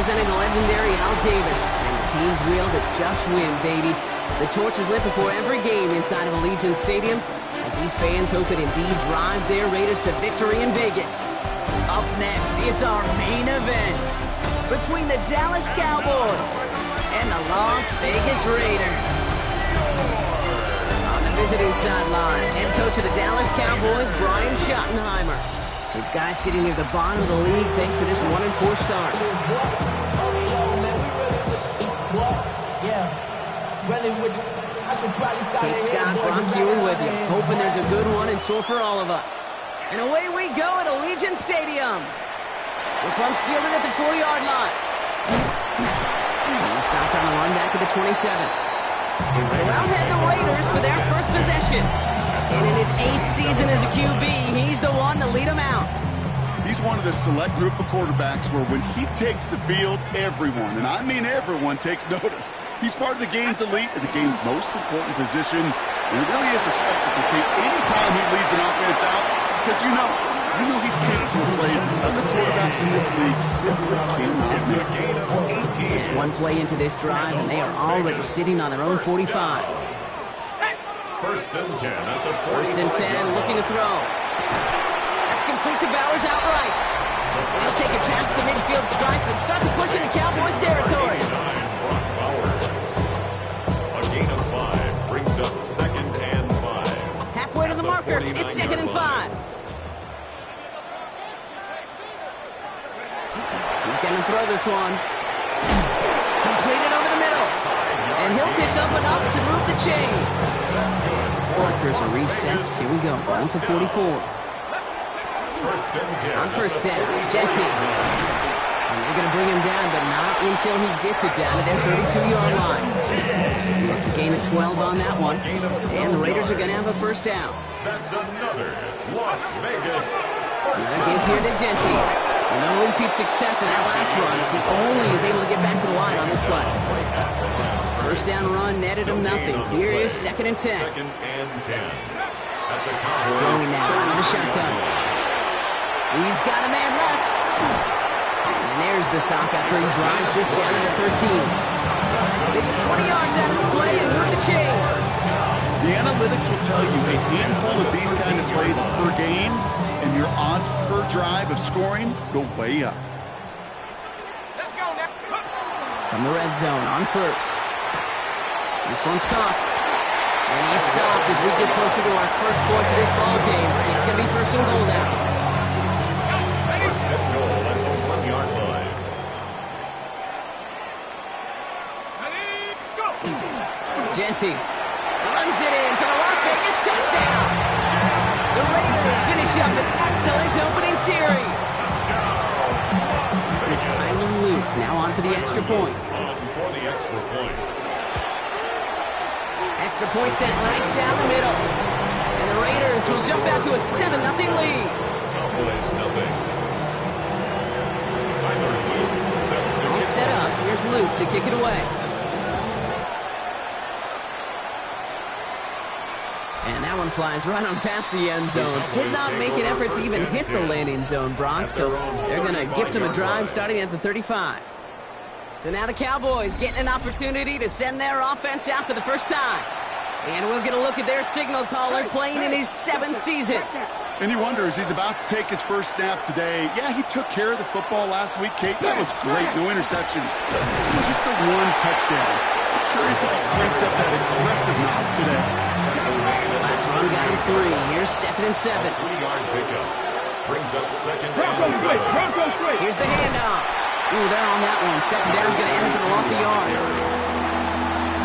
representing the legendary Al Davis. And the team's will to just win, baby. The torch is lit before every game inside of Allegiant Stadium, as these fans hope it indeed drives their Raiders to victory in Vegas. Up next, it's our main event between the Dallas Cowboys and the Las Vegas Raiders. On the visiting sideline, head coach of the Dallas Cowboys, Brian Schottenheimer. His guys sitting near the bottom of the league thanks to this 1-4 start. Kate Scott, Brock Ewan with you, hoping there's a good one in store for all of us. And away we go at Allegiant Stadium. This one's fielded at the 4-yard line. He stopped on the run back at the 27. So out head the Raiders for their first possession. And in his 8th season as a QB, he's the one to lead them out. He's one of the select group of quarterbacks where when he takes the field, everyone, and I mean everyone, takes notice. He's part of the game's elite and the game's most important position. And it really is a spectacle, Kate, anytime he leads an offense out, because you know he's capable of plays that other quarterbacks in this league simply cannot make. Just one play into this drive, and they are already sitting on their own 45. First and 10 at the 40. First and 10, looking to throw. That's complete to Bowers outright. And he'll take it past the midfield stripe and start to push into Cowboys territory. A gain of 5 brings up 2nd and 5. Halfway to the marker, it's 2nd and 5. He's going to throw this one. Completed over the middle. And he'll pick up enough to move the chains. Markers are reset. Here we go. Ball to 44. First and 10. On first down, Jensen. And they're going to bring him down, but not until he gets it down to their 32-yard line. That's a gain of 12 on that one. And the Raiders are going to have a first down. That's another Las Vegas. Another give here to Jensen. No repeat success in that last run as he only is able to get back to the line on this play. First down run netted him nothing. Here is 2nd and 10. 2nd and 10. At the Cowboys. Throwing now into the shotgun. He's got a man left. And there's the stop after he drives this down to the 13. They get 20 yards out of the play and move the chains. The analytics will tell you a handful of these kind of plays per game, and your odds per drive of scoring go way up. Let's go now. From the red zone on first. This one's caught. And he's stopped as we get closer to our first point to this ball game. It's going to be first and goal now. First and goal at the 1-yard line. Jensen runs it in for the Las Vegas touchdown. The Raiders finish up an excellent opening series. Here's Tyler Luke now on for the extra point. On for the extra point. Extra point sent right down the middle. And the Raiders will jump out to a 7-0 lead. Cowboys nothing. Tyler Luke All set up. Here's Luke to kick it away. And that one flies right on past the end zone. Did not make an effort to even hit the landing zone, Brock. So they're going to gift him a drive starting at the 35. So now the Cowboys getting an opportunity to send their offense out for the first time. And we'll get a look at their signal caller playing in his 7th season. And you wonder, as he's about to take his first snap today, yeah, he took care of the football last week, Kate. That was great. No interceptions. Just the one touchdown. I'm curious if he cranks up that aggressive knob today. Last run got him 3. Here's 2nd and 7. 3-yard pickup. Brings up 2nd and 7. Here's the handoff. Ooh, they're on that one. 2nd down's going to end up with a loss of yards.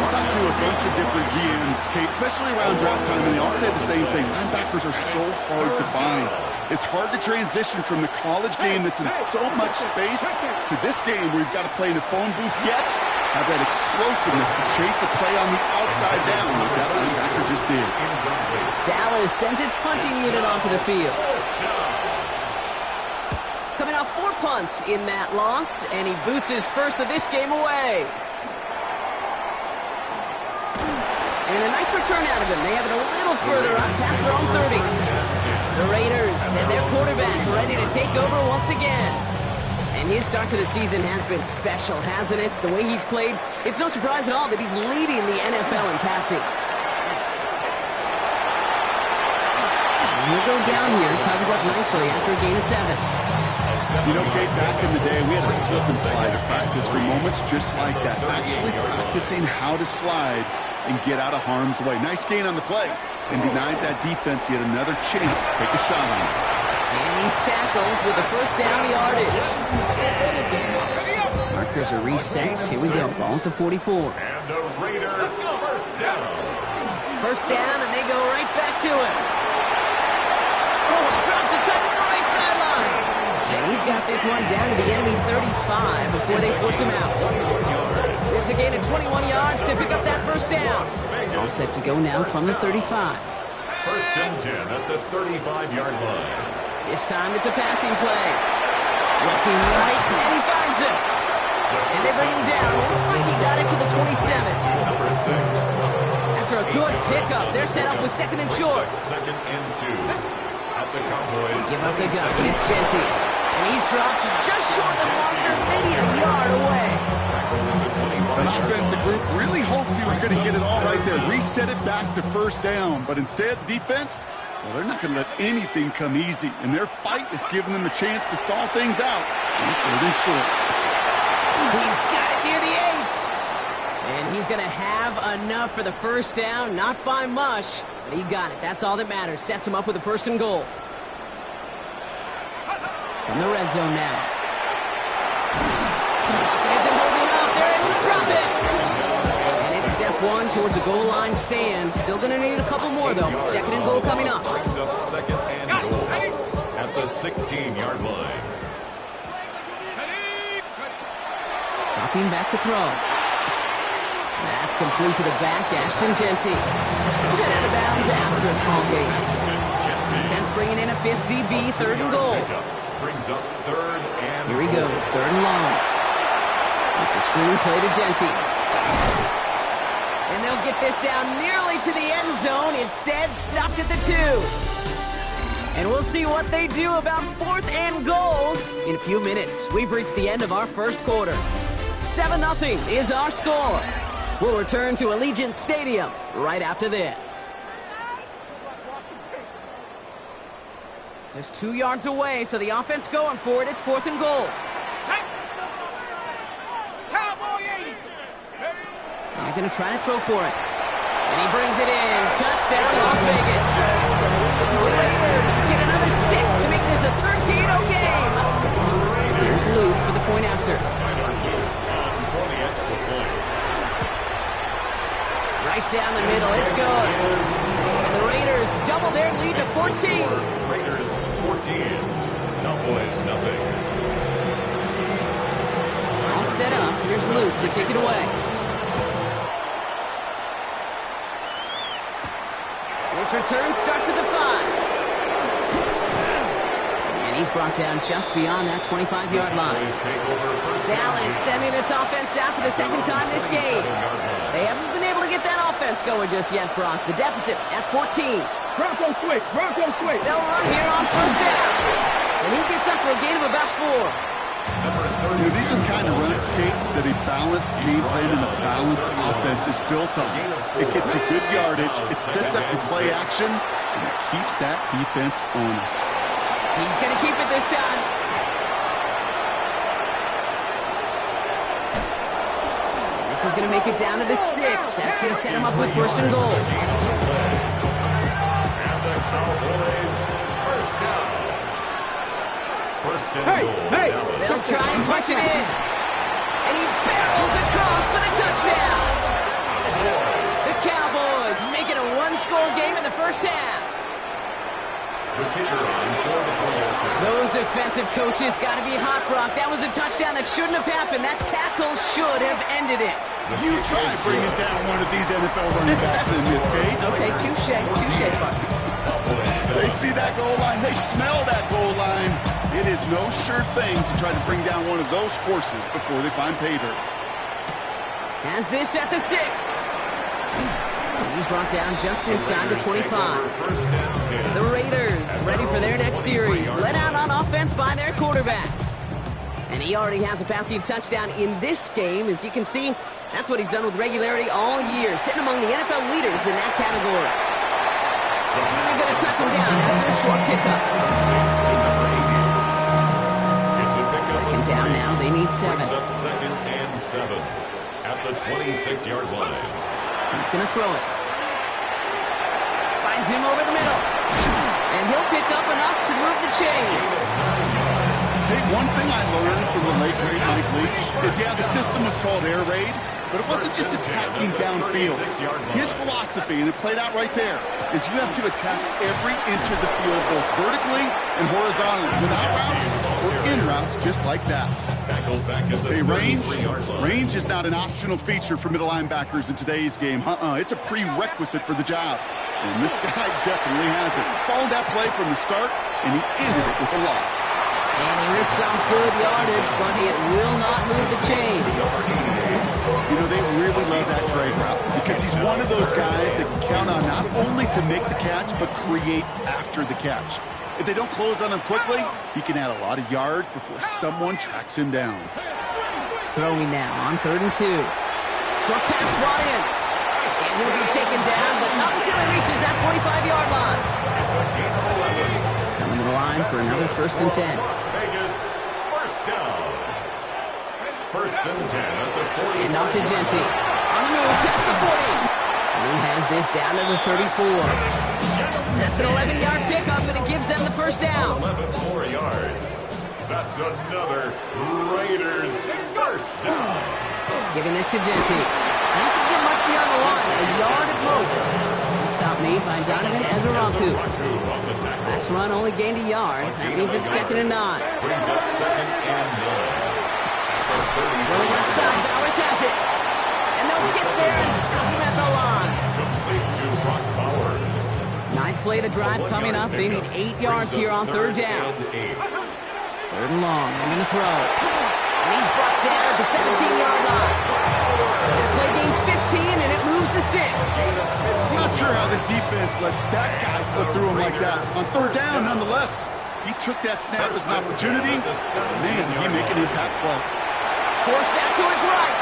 Talk to a bunch of different GMs, Kate, especially around draft time, and they all say the same thing. Linebackers are so hard to find. It's hard to transition from the college game that's in so much space to this game where you've got to play in a phone booth, yet have that explosiveness to chase a play on the outside down like that linebacker just did. Dallas sends its punching unit onto the field. Coming off 4 punts in that loss, and he boots his first of this game away. And a nice return out of him. They have it a little further up past their own 30. The Raiders and their quarterback ready to take over once again. And His start to the season has been special, hasn't it? The way he's played, it's no surprise at all that he's leading the NFL in passing. He'll go down here, covers up nicely after a gain of 7. You know, Kate, back in the day, we had a slip and slide at practice for moments just like that. Actually practicing how to slide and get out of harm's way. Nice gain on the play. And denied that defense yet another chance to take a shot on it. And he's tackled with the first down yardage. Markers are reset. Here we go. Ball at the 44. And the Raiders first down. First down, and they go right back to it. Oh, he drops a cut to the right sideline. And he's got this one down to the enemy 35 before they force him out. It's a gain of 21 yards to pick up that first down. All set to go now from the 35. First and 10 at the 35-yard line. This time it's a passing play. Looking right, and he finds him. And they bring him down. Looks like he got it to the 27. Number 6. After a good pickup, they're set up with second and short. Second and 2. At the Cowboys. Give up the gun. It's Genty. And he's dropped just short of the marker, maybe a yard away. An offensive group really hoped he was going to get it all right there. Reset it back to first down. But instead, the defense, well, they're not going to let anything come easy. And their fight is giving them a chance to stall things out. And third and short. He's got it near the 8. And he's going to have enough for the first down. Not by much, but he got it. That's all that matters. Sets him up with a first and goal. From the red zone now. Isn't holding up. They're able to drop it. And it's step 1 towards a goal line stand. Still going to need a couple more, though. Second and goal coming up. Brings up second and goal at the 16-yard line. Dropping back to throw. That's complete to the back. Ashton Genty. Get out of bounds after a small gain. Defense bringing in a 5th DB, third and goal. Brings up third and Here he goes, third and long. It's a screen play to Genty. And they'll get this down nearly to the end zone. Instead, stopped at the 2. And we'll see what they do about 4th and goal in a few minutes. We've reached the end of our first quarter. 7-0 is our score. We'll return to Allegiant Stadium right after this. Just 2 yards away, so the offense going for it. It's 4th and goal. They're going to try to throw for it. And he brings it in. Touchdown, Las Vegas. The Raiders get another 6 to make this a 13-0 game. Here's Luke for the point after. Right down the middle. It's good. And the Raiders double their lead to 14. Raiders 14. Cowboys nothing. All set up. Here's Luke to kick it away. This return starts at the 5. And he's brought down just beyond that 25-yard line. Dallas sending its offense out for the second time this game. They haven't been able to get that offense going just yet, Brock. The deficit at 14. Bronco quick. They'll run here on first down. And he gets up for a gain of about 4. You know, these are the kind of runs, Kate, that a balanced game plan and a balanced offense is built on. It gets you good yardage, it sets up your play action, and it keeps that defense honest. He's going to keep it this time. This is going to make it down to the 6. That's going to set him up with first and goal. And the Cowboys first down. First and goal. They'll try and punch it in. And he barrels across for the touchdown. The Cowboys make it a one-score game in the first half. The kicker on for the goal. Those defensive coaches got to be hot, Brock. That was a touchdown that shouldn't have happened. That tackle should have ended it. You try bringing down one of these NFL running backs in this case. Okay, touche, Buck. They see that goal line. They smell that goal line. It is no sure thing to try to bring down one of those horses before they find pay dirt. Has this at the 6. He's brought down just inside the 25. The Raiders ready for their next series. Let out on offense by their quarterback. And he already has a passing touchdown in this game. As you can see, that's what he's done with regularity all year, sitting among the NFL leaders in that category. And they're going to touch him down after a short pickup. Second down now. They need 7. Brings up 2nd and 7 at the 26-yard line. He's going to throw it. Finds him over the middle. And he'll pick up enough to move the chains. Hey, one thing I learned from the late great Mike Leach is, yeah, the system was called air raid, but it wasn't just attacking downfield. His philosophy, and it played out right there, is you have to attack every inch of the field, both vertically and horizontally, without routes or in routes, just like that. Hey, range is not an optional feature for middle linebackers in today's game. It's a prerequisite for the job. And this guy definitely has it. Followed that play from the start, and he ended it with a loss. And he rips off good yardage, but it will not move the chains. You know, they really love that drag route because he's one of those guys that can count on not only to make the catch, but create after the catch. If they don't close on him quickly, he can add a lot of yards before someone tracks him down. Throwing now on 3rd and 2. Short pass brought in. And he'll be taken down, but not until he reaches that 45-yard line. Coming to the line for another 1st and 10. Vegas, first down. 1st and 10 at the 40. And off to Genty. On the move, past the 40. And he has this down to the 34. That's an 11-yard pickup, and it gives them the 1st down. 11 more yards. That's another Raiders first down. Giving this to Genty. He doesn't get much beyond the line, a yard at most. And stop made by Donovan Ezeraku. Last run only gained a yard. That means it's 2nd and 9. Brings up 2nd and 9. Going left side, Bowers has it. And they'll get there and stop him at the line. Complete to Brock Bowers. 9th play of the drive coming up. They need 8 yards here on 3rd down. 3rd and long. They're going to throw. And he's brought down at the 17-yard line. That play gains 15, and it moves the sticks. I'm not sure how this defense let that guy slip through him like that. On 3rd down, nonetheless, he took that snap as an opportunity. Man, did he make an impact play. Forced out to his right.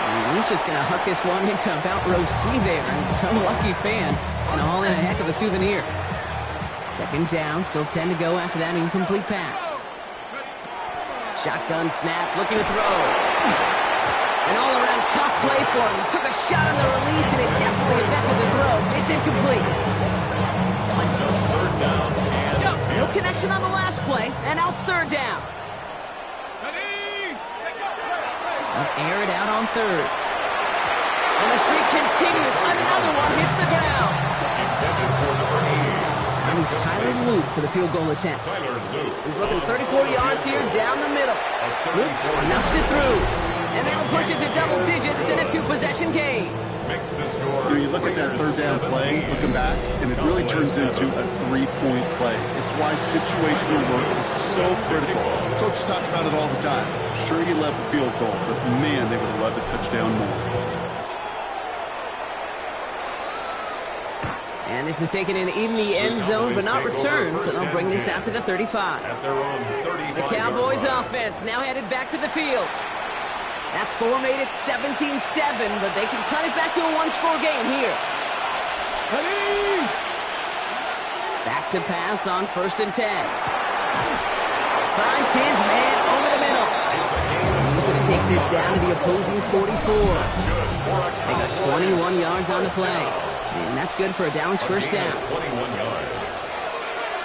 And he's just going to huck this one into about row C there. And some lucky fan, and all in a heck of a souvenir. 2nd down, still 10 to go after that incomplete pass. Shotgun snap, looking to throw. An all-around tough play for him. He took a shot on the release, and it definitely affected the throw. It's incomplete. No connection on the last play, and now it's 3rd down. Air it out on 3rd. And the streak continues. Another one hits the ground. Comes Tyler Luke for the field goal attempt. He's looking 34 yards here down the middle. Luke knocks it through. And that'll push it to double digits in a 2-possession game. You look at that 3rd down play, looking back, and it really turns into a 3-point play. It's why situational work is so critical. Coaches talk about it all the time. Sure, you love the field goal, but man, they would have loved a touchdown more. And this is taken in the end zone, but not returned, so they'll bring this out to the 35. The Cowboys offense now headed back to the field. That score made it 17-7, but they can cut it back to a 1-score game here. Back to pass on 1st and 10. Finds his man over the middle. He's going to take this down to the opposing 44. They got 21 yards on the play. And that's good for a Dallas 1st down. 21 yards.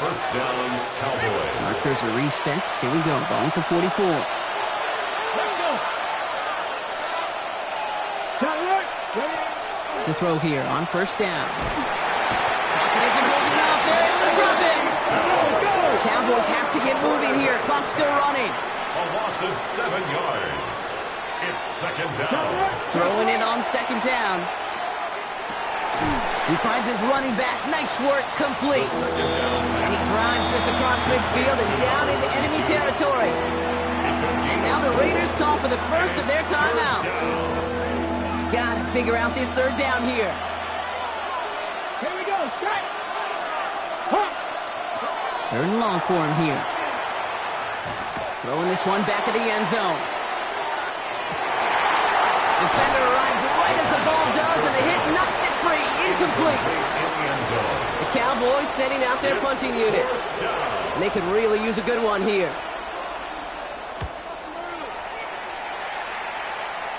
1st down, Cowboys. Markers are reset. Here we go. Ball at the 44. To throw here on 1st down. Pocket isn't holding up. They're able to drop it. Cowboys have to get moving here. Clock's still running. A loss of 7 yards. It's 2nd down. Throwing it on 2nd down. He finds his running back. Nice work. Complete. And he drives this across midfield and down into enemy territory. And now the Raiders call for the first of their timeouts. Gotta figure out this 3rd down here. Here we go, strike. 3rd and long for him here. Throwing this one back at the end zone. Defender arrives right as the ball does, and the hit knocks it free. Incomplete. The Cowboys setting out their punting unit. And they could really use a good one here.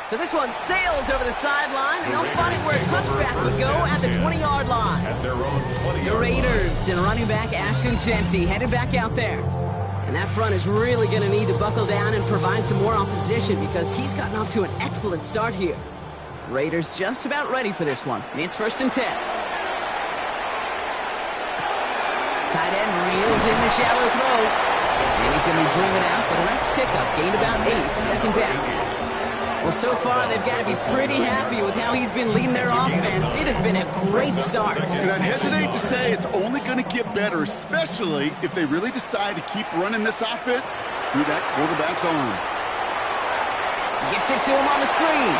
So this one sails over the sideline, and they'll spot it where a touchback would go at the 20-yard line. The Raiders and running back Ashton Jeanty headed back out there. And that front is really going to need to buckle down and provide some more opposition because he's gotten off to an excellent start here. Raiders just about ready for this one. It's 1st and 10. Tight end reels in the shallow throw. And he's going to be driven out, but a nice pickup. Gained about 8, 2nd down. Well, so far, they've got to be pretty happy with how he's been leading their offense. It has been a great start. And I'd hesitate to say it's only going to get better, especially if they really decide to keep running this offense through that quarterback's arm. Gets it to him on the screen.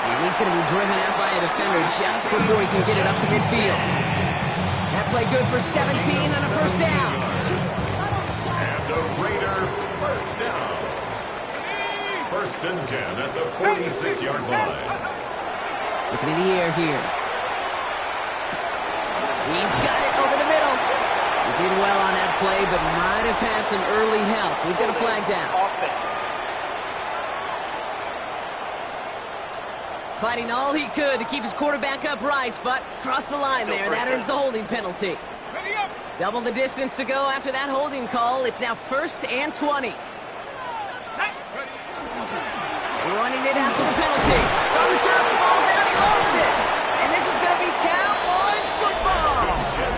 And he's going to be driven out by a defender just before he can get it up to midfield. That play good for 17 and a 1st down. And the Raider 1st down. 1st and 10 at the 46-yard line. Looking in the air here. He's got it over the middle. He did well on that play, but might have had some early help. We've got a flag down. Fighting all he could to keep his quarterback upright, but crossed the line there. That earns the holding penalty. Double the distance to go after that holding call. It's now 1st and 20. Running it after the penalty. It's on the turf, the ball's out, he lost it. And this is going to be Cowboys football.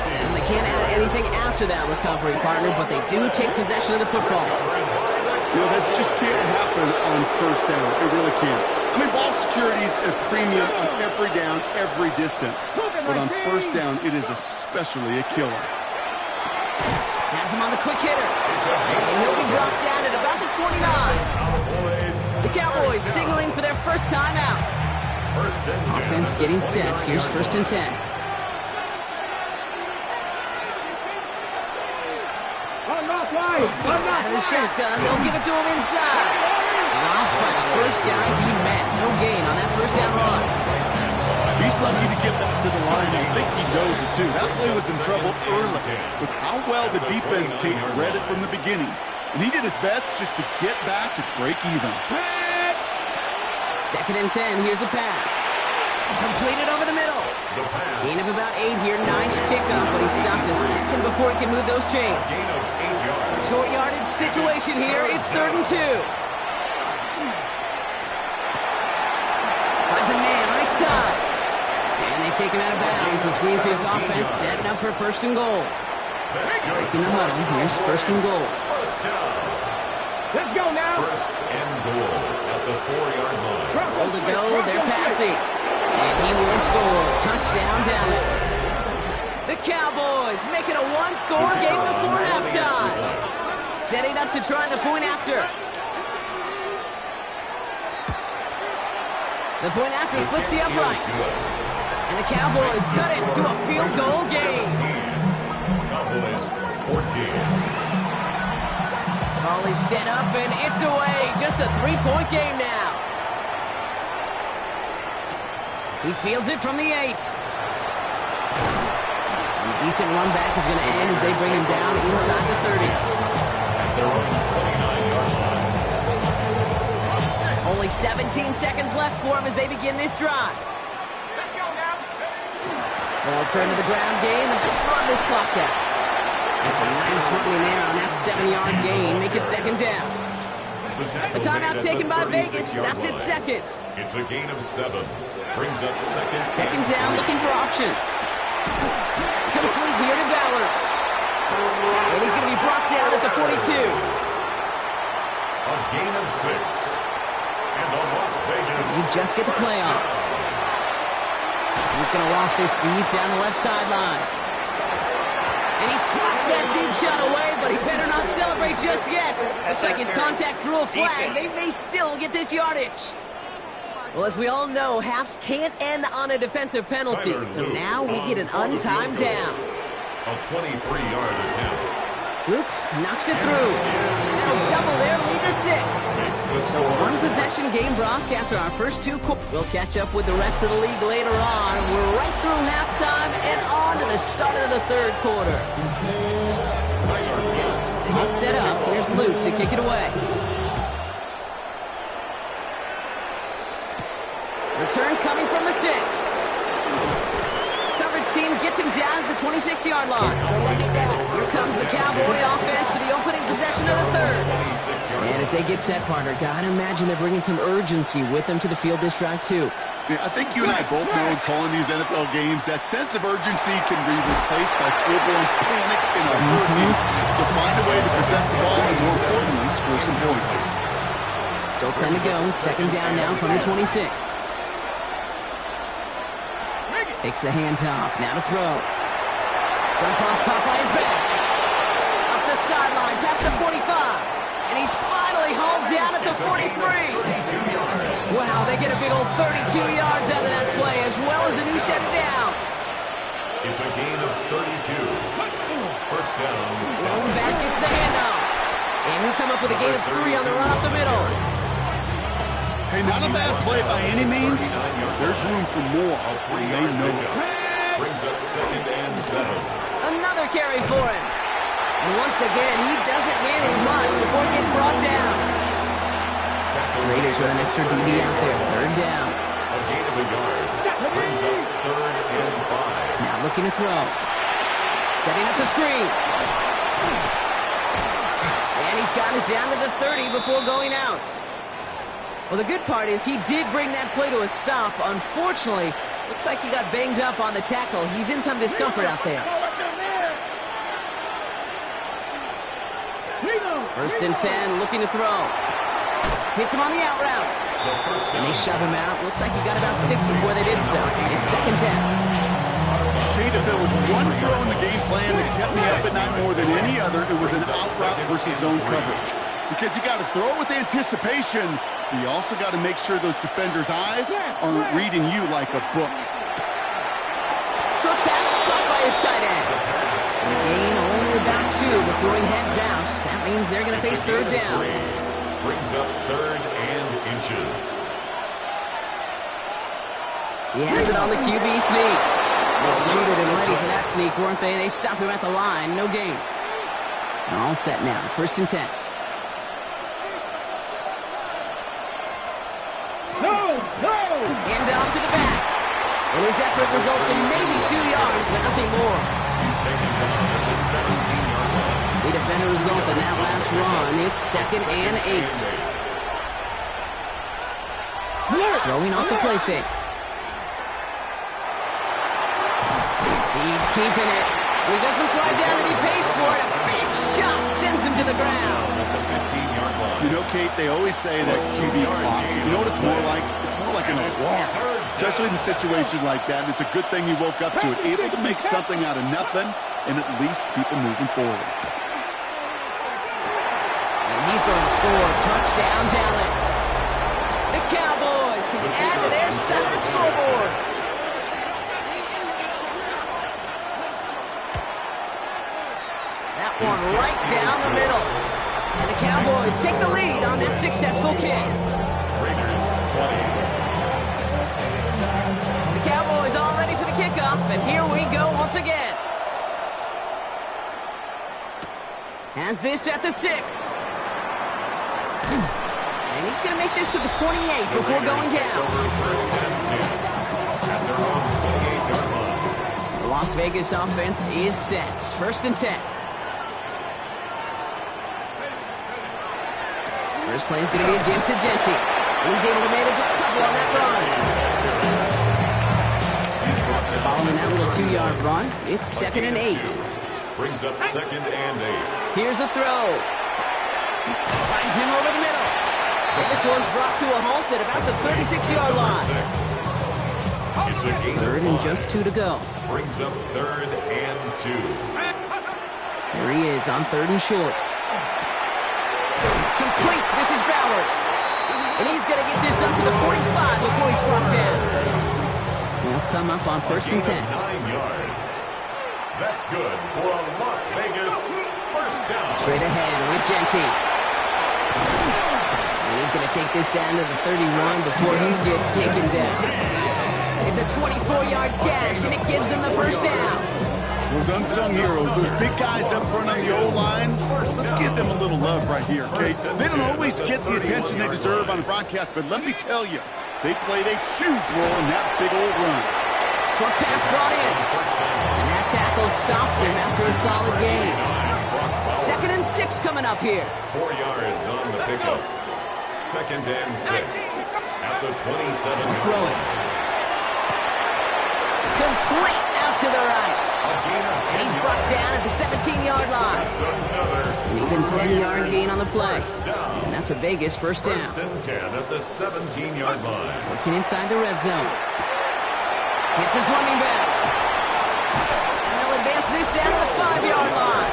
And they can't add anything after that recovery, partner, but they do take possession of the football. You know, this just can't happen on 1st down. It really can't. I mean, ball security is a premium on every down, every distance. But on 1st down, it is especially a killer. Has him on the quick hitter. And he'll be brought down at about the 29. The Cowboys signaling for their 1st time out. Offense getting set. Here's 1st and 10. Out of the shotgun, they'll give it to him inside. Dropped by the 1st guy he met. No gain on that 1st down run. He's lucky to get back to the line. I think he knows it, too. That play was in trouble early with how well the defense read it from the beginning. And he did his best just to get back and break even. 2nd and 10. Here's a pass. Completed over the middle. Gain of about 8 here. Nice pickup, but he stopped a second before he can move those chains. Short yardage situation here. It's 3rd and 2. Finds a man right side. And they take him out of bounds, which means his offense setting up for 1st and goal. Breaking the huddle. Here's 1st and goal. Let's go now. 1st and goal at the 4-yard line. Goal to go. They're passing. And he will score. Touchdown, Dallas. The Cowboys making a one-score game before halftime. Setting up to try the point after. The point after splits the uprights. And the Cowboys cut it to a field goal game. Cowboys 14. Ball is set up, and it's away. Just a 3-point game now. He fields it from the 8. A decent run back is going to end as they bring him down inside the 30. At their own 29-yard line. Only 17 seconds left for him as they begin this drive. Let's go now. They'll turn to the ground game and just run this clock out. That's a nice run in there on that 7-yard gain. Make it 2nd down. A timeout taken by Vegas. That's its 2nd. It's a gain of 7. Brings up 2nd. 2nd down, looking for options. Complete here to Bowers. And he's going to be brought down at the 42. A gain of 6. And the Las Vegas. You just get the play off. He's going to loft this deep down the left sideline. And he swats that deep shot away, but he better not celebrate just yet. Looks like his contact drew a flag. They may still get this yardage. Well, as we all know, halves can't end on a defensive penalty. So now we get an untimed down. A 23-yard attempt. Luke knocks it through. And that'll double their lead to 6. So a one-possession game, Brock, after our first 2 quarters. We'll catch up with the rest of the league later on. We're right through halftime and on to the start of the 3rd quarter. All set up. Here's Luke to kick it away. Return coming from the 6. Coverage team gets him down at the 26-yard line. Here comes the Cowboy offense for the opening possession of the 3rd. And as they get set, partner, gotta imagine they're bringing some urgency with them to the field this drive, too. Yeah, I think you and I both know in calling these NFL games, that sense of urgency can be replaced by full-blown panic in a heartbeat. So find a way to possess the ball and, more importantly, score some points. Still 10 to go. 2nd down now from the 26. Takes the handoff. Now to throw. Dump-off caught by his back. Up the sideline, past the 45. And he's finally hauled down at the 43. Wow, they get a big old 32 yards out of that play, as well as a new set of downs. It's a gain of 32. 1st down. Rolling back gets the handoff. And he'll come up with a gain of 3 on the run up the middle. Hey, not a bad play by any means. There's room for more, and they know it. Brings up 2nd and 7. Another carry for him. And once again, he doesn't manage much before getting brought down. Raiders with an extra DB out there. 3rd down. A gain of a yard. Brings up 3rd and 5. Now looking to throw. Setting up the screen. And he's got it down to the 30 before going out. Well, the good part is he did bring that play to a stop. Unfortunately, looks like he got banged up on the tackle. He's in some discomfort out there. 1st and 10, looking to throw. Hits him on the out route. And they shove him out. Looks like he got about 6 before they did so. It's 2nd down. Kate, if there was one throw in the game plan that kept me up at night more than any other, it was an out route versus zone coverage. Because you got to throw with anticipation, but you also got to make sure those defenders' eyes aren't reading you like a book. Short pass caught by his tight end. And a gain only about 2 before he heads out. That means they're going to face 3rd down. Brings up 3rd and inches. He has it on the QB sneak. They waited and ready for that sneak, weren't they? They stop him at the line. No gain. All set now. 1st and 10. Hand off to the back. And his effort results in maybe 2 yards, but nothing more. He's taken down at the 17-yard line. Need a better result than that last run. It's 2nd and 8. Throwing off the play fake. He's keeping it. He doesn't slide down and he pays for it. A big shot sends him to the ground. At the 15-yard line. You know, Kate, they always say that QB clock, you know what it's more like? It's more like an alarm, especially in a situation like that. And it's a good thing he woke up to it, able to make something out of nothing and at least keep him moving forward. And he's going to score. Touchdown, Dallas. The Cowboys can add to their side of the scoreboard. That one right down the middle. And the Cowboys take the lead on that successful kick. Raiders 20. The Cowboys all ready for the kickoff, and here we go once again. Has this at the 6. And he's going to make this to the 28 before going down. First and 10. At their own 28-yard line. The Las Vegas offense is set. 1st and 10. First play is going to be again to Jency. He's able to manage a couple on that run. Following that little 2-yard run, it's 2nd and 8. Brings up 2nd and 8. Here's a throw. Finds him over the middle. And this one's brought to a halt at about the 36-yard line. It's a gain 3rd of and 5. just 2 to go. Brings up 3rd and 2. Here he is on 3rd and short. It's complete. This is Bowers. And he's going to get this up to the 45 before he's brought down. They'll come up on 1st and 10. 9 yards. That's good for a Las Vegas First down. Straight ahead with Genty. And he's going to take this down to the 31 before he gets taken down. It's a 24-yard gash, and it gives them the first down. Those unsung heroes, those big guys up front on the O-line, let's give them a little love right here, okay? They don't always get the attention they deserve on the broadcast, but let me tell you, they played a huge role in that big old run. Short pass brought in. And that tackle stops him after a solid gain. 2nd and 6 coming up here. 4 yards on the pickup. 2nd and 6 at the 27. Throw it. Complete out to the right. And he's brought down at the 17-yard line. An even 10-yard gain on the play. And that's a Vegas first down. 1st and 10 at the 17-yard line. Working inside the red zone. Hits his running back. And they'll advance this down to the 5-yard line.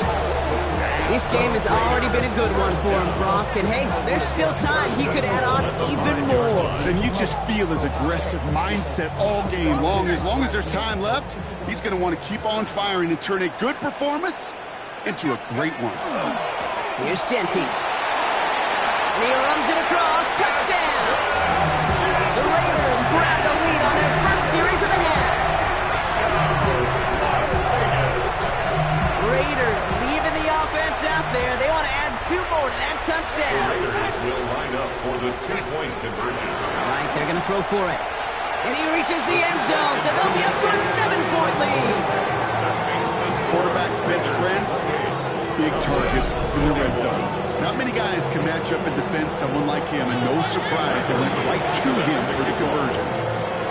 This game has already been a good one for him, Brock. And hey, there's still time. He could add on even more. And you just feel his aggressive mindset all game long. As long as there's time left, he's going to want to keep on firing and turn a good performance into a great one. Here's Genty. And he runs it across. Touchdown! The Raiders grab the lead on their first series of the half. Raiders leaving the offense out there. They want to add 2 more to that touchdown. The Raiders will line up for the 2-point conversion. All right, they're going to throw for it. And he reaches the end zone, so they'll be up to a 7-point lead. Quarterback's best friend, big targets in the red zone. Not many guys can match up and defend someone like him, and no surprise, they went right to him for the conversion.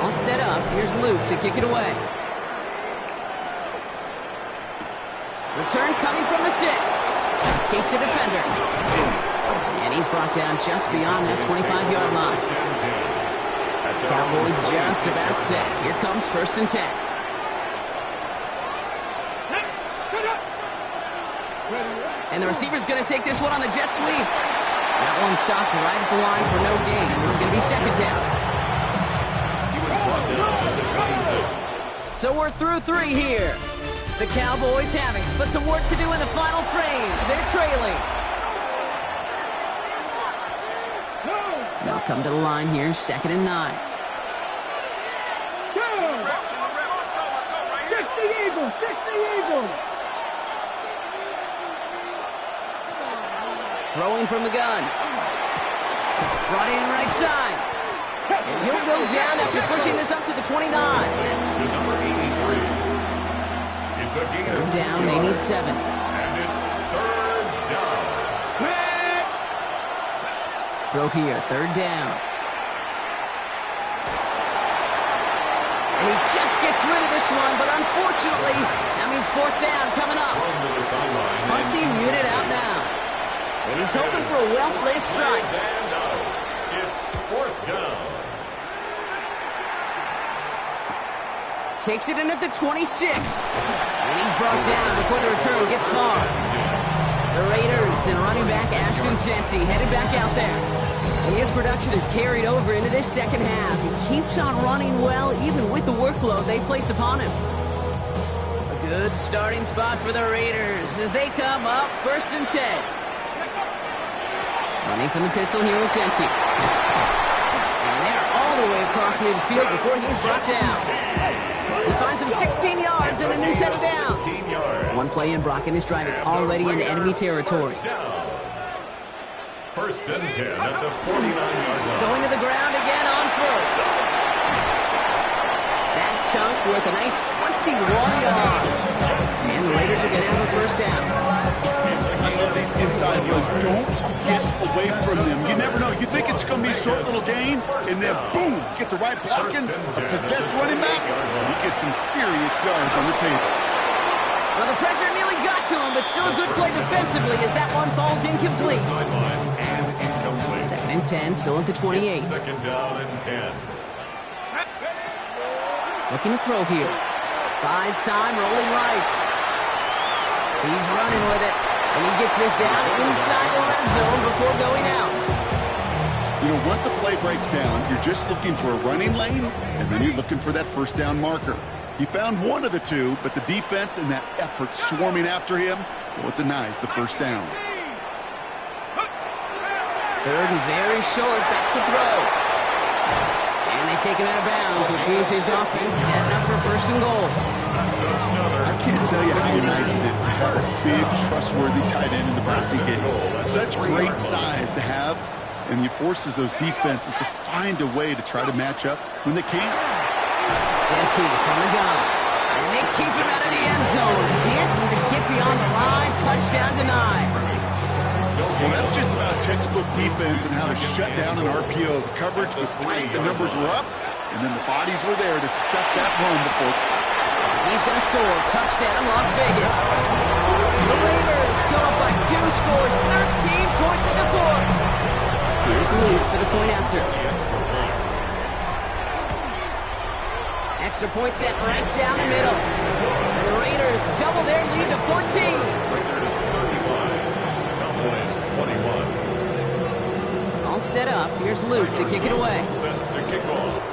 All set up. Here's Luke to kick it away. Return coming from the 6. Escapes a defender. And he's brought down just beyond that 25-yard line. Cowboys just about set. Here comes 1st and 10. And the receiver's going to take this one on the jet sweep. That one stopped right at the line for no gain. This is going to be 2nd down. He was brought down at the 26. So we're through 3 here. The Cowboys having but some work to do in the final frame. They're trailing. They'll come to the line here, 2nd and 9. Throwing from the gun. Brought in right side. And he'll go down after pushing this up to the 29. To number 83. It's a gain of 3rd down, they need 7. And it's 3rd down. Throw here, 3rd down. And he just gets rid of this one, but unfortunately, that means 4th down coming up. From the sideline. Hunting unit out now. And he's hoping for a well-placed strike. And out. It's 4th down. Takes it in at the 26. And he's brought down before the return gets far. The Raiders and running back Ashton Genty headed back out there. And his production is carried over into this 2nd half. He keeps on running well, even with the workload they placed upon him. A good starting spot for the Raiders as they come up 1st and 10. Running from the pistol here with Genty. And they're all the way across midfield before he's brought down. He finds him 16 yards and a new set of downs. 16 yards. One play in, Brock, and his drive is already in enemy territory. 1st and 10 at the 49-yard line. Going to the ground again on 1st. That chunk worth a nice 21 yards. And the Raiders are going to have a 1st down. I love these inside runs. Don't get away from them. You never know. You think it's going to be a short little gain, and then boom, get the right blocking, a possessed running back, and you get some serious yards on the table. Well, the pressure nearly got to him, but still a good play defensively as that one falls incomplete. Sideline and incomplete. 2nd and 10, still at the 28. 2nd down and 10. Looking to throw here. Buys time, rolling right. He's running with it. And he gets this down inside the red zone before going out. You know, once a play breaks down, you're just looking for a running lane, and then you're looking for that 1st down marker. He found one of the two, but the defense and that effort swarming after him, well, it denies the first down. Third and very short, back to throw. And they take him out of bounds, which means his offense setting up for first and goal. I can't tell you how nice it is to have a big, trustworthy tight end in the passing game. Such great size to have, and he forces those defenses to find a way to try to match up when they can't. Genty from the gun. And they keep him out of the end zone. Can't even get beyond the line. Touchdown denied. Well, that's just about textbook defense and how to shut down an RPO. The coverage was tight, the numbers were up, and then the bodies were there to stuff that home before. He's going to score. Touchdown, Las Vegas. The Raiders go up by 2 scores, 13 points in the fourth. Here's Luke for the point after. Extra point set right down the middle. And the Raiders double their lead to 14. Raiders 35, Cowboys 21. All set up. Here's Luke to kick it away. Set to kick off.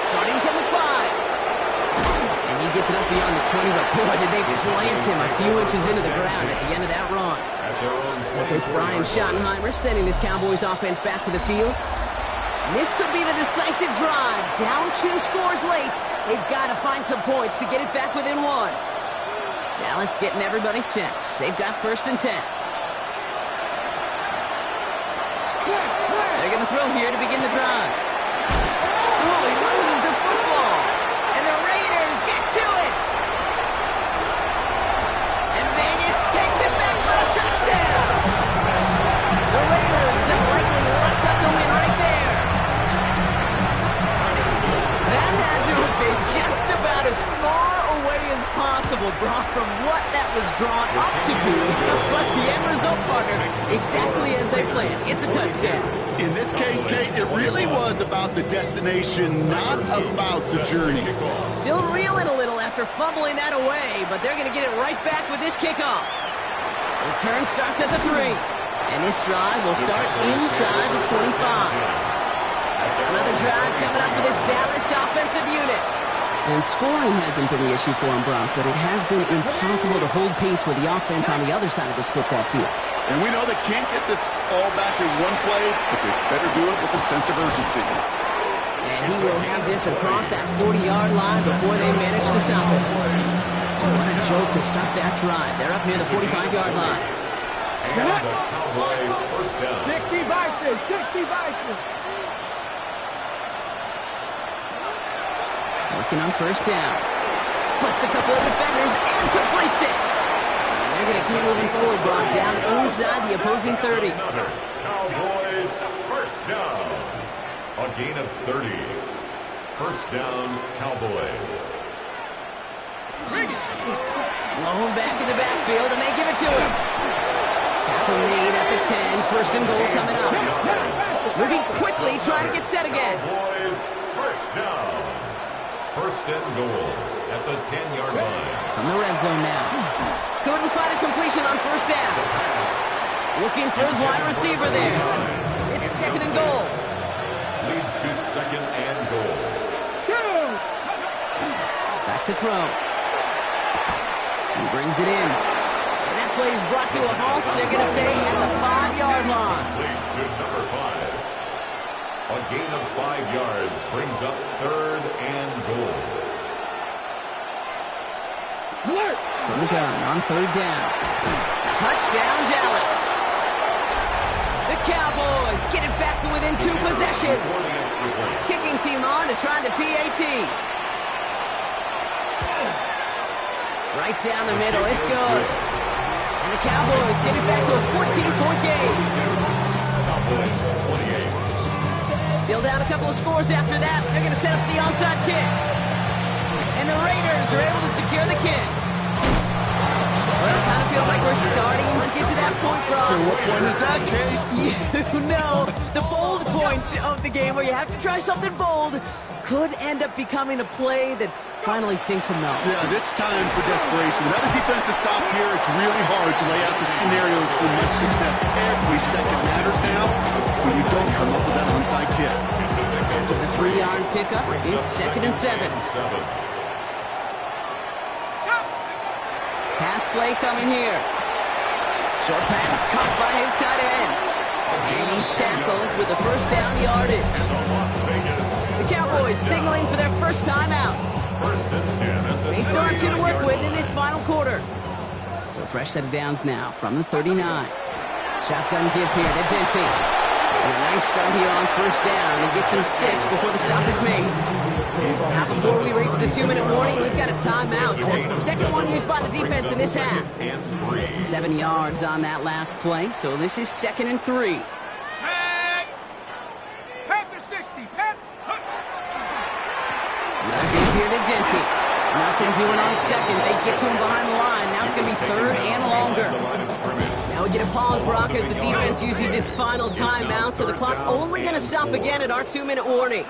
Starting from the 5. And he gets it up beyond the 20, but boy, did they plant him a few inches into the ground at the end of that run. At their own So Coach Brian Schottenheimer sending this Cowboys offense back to the field. This could be the decisive drive. Down 2 scores late. They've got to find some points to get it back within 1. Dallas getting everybody set. They've got first and 10. They're going to throw here to begin the drive. Oh, he loses the football. And the Raiders get to it. And Vegas takes it back for a touchdown. The Raiders have likely locked up the win right there. That had to have been just about as far away as possible, Brock, from what that was drawn up to be. But the end result, partner, exactly as they planned. It's a touchdown. In this case, Kate, it really was about the destination, not about the journey. Still reeling a little after fumbling that away, but they're going to get it right back with this kickoff. Return starts at the 3. And this drive will start inside the 25. Another drive coming up for this Dallas offensive unit. And scoring hasn't been the issue for him, Brock, but it has been impossible to hold pace with the offense on the other side of this football field. And we know they can't get this all back in one play, but they better do it with a sense of urgency. And he will have this across that 40-yard line before they manage to stop it. What a jolt to start that drive. They're up near the 45-yard line. And the Cowboy first down. 60 Vikings, 60 Vikings. Working on first down. Splits a couple of defenders and completes it. And they're going to keep moving forward, Brock, down inside the opposing 30. Another Cowboys first down. A gain of 30. First down, Cowboys. Blown back in the backfield, and they give it to him. Tackle made at the 10. First and goal coming up. Moving quickly, trying to get set again. Cowboys first down. First and goal at the 10-yard line. From the red zone now. Couldn't find a completion on first down. Looking for his wide receiver there. It's second and goal. Leads to second and goal. Back to throw. He brings it in. And that play is brought to a halt. So they're going to say at the 5-yard line. Lead to number 5. A gain of 5 yards brings up third and goal. From the gun on third down. Touchdown, Dallas. The Cowboys get it back to within 2 possessions. Kicking team on to try the PAT. Right down the middle. It's good. And the Cowboys get it back to a 14-point game. Cowboys 28. Still down a couple of scores after that. They're going to set up the onside kick. And the Raiders are able to secure the kick. Well, it kind of feels like we're starting to get to that point, Brock. And what point is that, Kate? You know, the bold point of the game where you have to try something bold could end up becoming a play that finally sinks him, though. Yeah, it's time for desperation. Without a defensive stop here, it's really hard to lay out the scenarios for much success. Every second matters now when you don't come up with that onside kick. After the 3-yard pickup, it's 2nd and 7. Pass play coming here. Short pass caught by his tight end. And he's tackled with the first down yardage. The Cowboys signaling for their first time out. They still have 2 to work with in this final quarter. So a fresh set of downs now from the 39. Shotgun give here to Jency. And a nice start here on first down. He gets him 6 before the stop is made. Now before we reach the 2-minute warning, we've got a timeout. That's the second one used by the defense in this half. 7 yards on that last play, so this is 2nd and 3. Panther 60. Another give here to Jency. Nothing doing on second. They get to him behind the line. Now it's going to be 3rd and longer. Now we get a pause, Brock, as the defense uses its final timeout, so the clock only going to stop again at our 2-minute warning.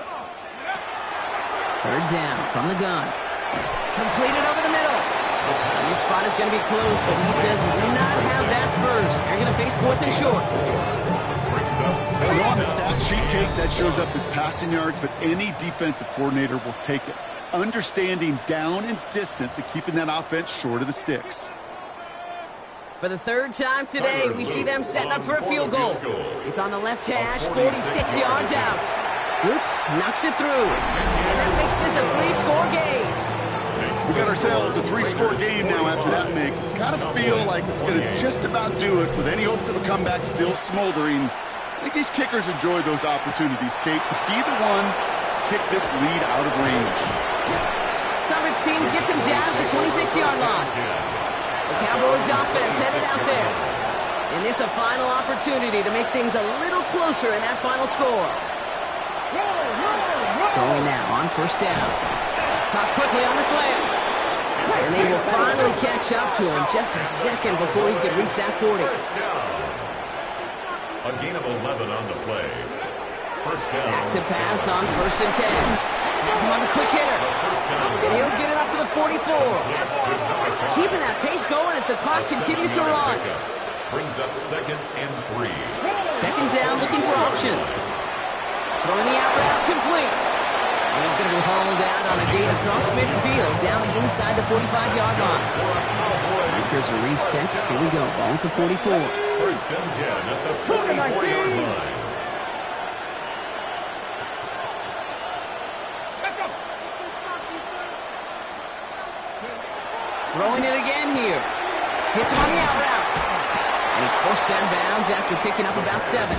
3rd down from the gun. Completed over the middle. And this spot is going to be close, but he does not have that first. They're going to face 4th and short. On the stat sheet, Kate, that shows up as passing yards, but any defensive coordinator will take it. Understanding down and distance and keeping that offense short of the sticks. For the 3rd time today, we see them setting up for a field goal. It's on the left hash, 46 yards out. Oops, knocks it through. And that makes this a 3-score game. We got ourselves a 3-score game now after that make. It's got to feel like it's going to just about do it with any hopes of a comeback still smoldering. I think these kickers enjoy those opportunities, Kate, to be the one to kick this lead out of range. Coverage team gets him down at the 26-yard line. The Cowboys offense headed out there. And this a final opportunity to make things a little closer in that final score. Going now on first down. Caught quickly on the slant. And they will finally catch up to him just a second before he could reach that 40. A gain of 11 on the play. First down. Back to pass on 1st and 10. Has him on the quick hitter. And he'll get it up to the 44. Keeping that pace going as the clock continues to run. Brings up 2nd and 3. 2nd down, looking for options. Throwing the out route complete. And he's going to be hauled out on a gain across midfield down inside the 45-yard line. Makers are resets. Here we go. Ball at the 44. 1st and 10 at the 44-yard line. Throwing it again here. Hits him on the out route. And he's forced down bounds after picking up about 7.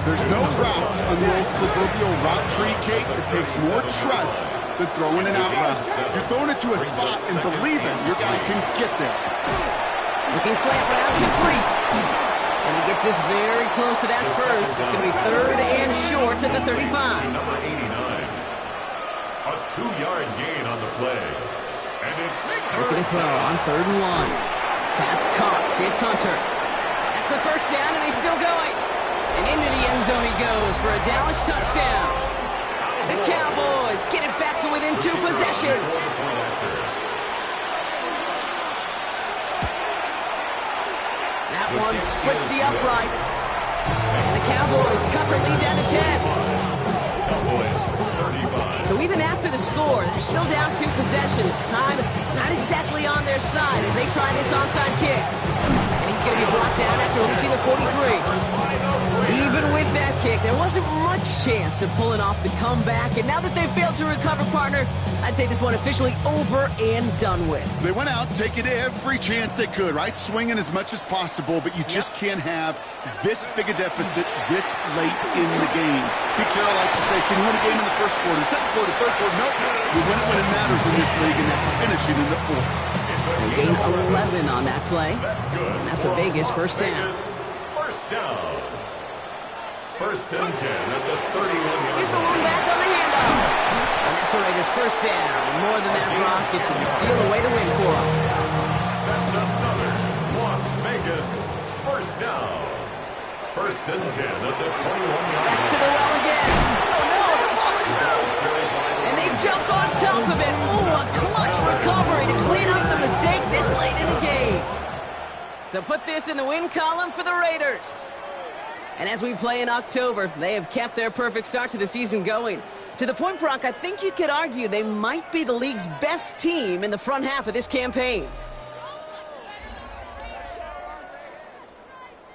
There's no route on the old proverbial route tree, Kate, that takes more trust than throwing an out route. You're throwing it to a spot and believing your guy can get there. Looking slant route complete. And he gets this very close to that first. It's going to be 3rd and short at the 35. Number 89. A 2-yard gain on the play. And it's Looking to throw on 3rd and 1. Pass caught. It's Hunter. That's the first down, and he's still going. And into the end zone he goes for a Dallas touchdown. The Cowboys get it back to within 2 possessions. That one splits the uprights. And the Cowboys cut the lead down to 10. Cowboys 35. So even after the score, they're still down 2 possessions. Time not exactly on their side as they try this onside kick. And he's going to be brought down after reaching the 43. Even with that kick, there wasn't much chance of pulling off the comeback. And now that they've failed to recover, partner, I'd say this one officially over and done with. They went out taking every chance they could, right? Swinging as much as possible, but you just can't have this big a deficit this late in the game. Pete Carroll likes to say, can you win a game in the first quarter, second quarter, third quarter? Nope. You win it when it matters in this league, and that's finishing in the 4th. They gain 11 on that play. And that's a Vegas first down. First down. 1st and 10 at the 31-yard Here's the one back on the handoff. And that's a Raiders first down. More than that, Brock, it should seal away the win for them. That's another Las Vegas first down. 1st and 10 at the 21-yard line. Back to the well again. Oh, no, the ball is loose. And they jump on top of it. Ooh, a clutch recovery to clean up the mistake this late in the game. So put this in the win column for the Raiders. And as we play in October, they have kept their perfect start to the season going. To the point, Brock, I think you could argue they might be the league's best team in the front half of this campaign.